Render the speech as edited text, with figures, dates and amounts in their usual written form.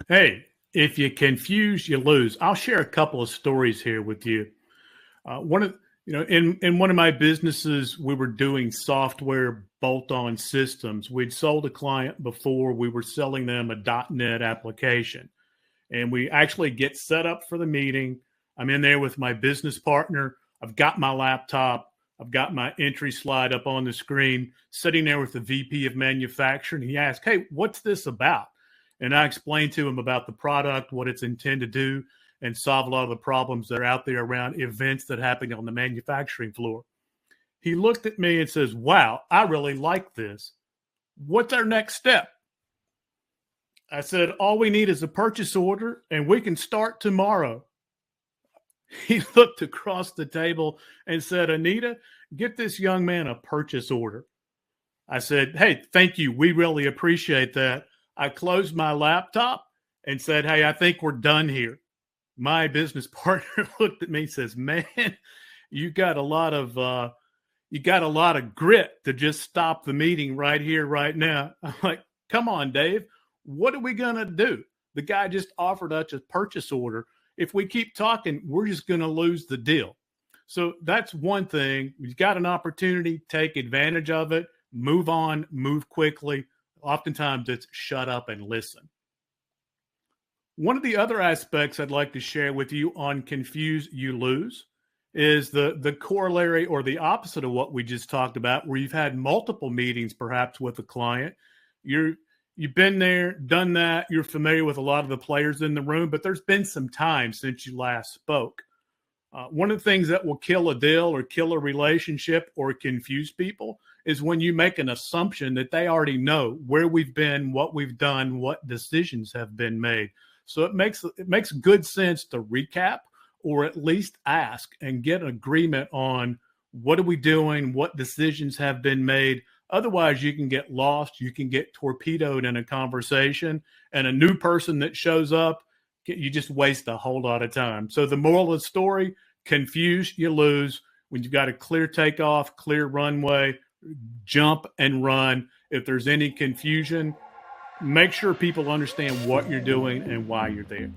Hey, if you confuse, you lose. I'll share a couple of stories here with you. One of in one of my businesses, we were doing software bolt-on systems. We'd sold a client before. We were selling them a .NET application, and we actually get set up for the meeting. I'm in there with my business partner. I've got my laptop. I've got my entry slide up on the screen, sitting there with the VP of manufacturing. He asked, "Hey, what's this about?" And I explained to him about the product, what it's intended to do, and solve a lot of the problems that are out there around events that happen on the manufacturing floor. He looked at me and says, "Wow, I really like this. What's our next step?" I said, "All we need is a purchase order and we can start tomorrow." He looked across the table and said, "Anita, get this young man a purchase order." I said, "Hey, thank you. We really appreciate that." I closed my laptop and said, "Hey, I think we're done here." My business partner looked at me and says, "Man, you got a lot of grit to just stop the meeting right here, right now." I'm like, "Come on, Dave. What are we gonna do? The guy just offered us a purchase order. If we keep talking, we're just gonna lose the deal." So that's one thing. You've got an opportunity, take advantage of it, move on, move quickly. Oftentimes it's shut up and listen. One of the other aspects I'd like to share with you on confuse, you lose is the corollary or the opposite of what we just talked about, where you've had multiple meetings perhaps with a client. You've been there, done that, you're familiar with a lot of the players in the room, but there's been some time since you last spoke. One of the things that will kill a deal or kill a relationship or confuse people is when you make an assumption that they already know where we've been, what we've done, what decisions have been made. So it makes good sense to recap or at least ask and get an agreement on what are we doing, what decisions have been made. Otherwise, you can get lost, you can get torpedoed in a conversation, and a new person that shows up, you just waste a whole lot of time. So the moral of the story, confuse, you lose. When you've got a clear takeoff, clear runway, jump and run. If there's any confusion, make sure people understand what you're doing and why you're there.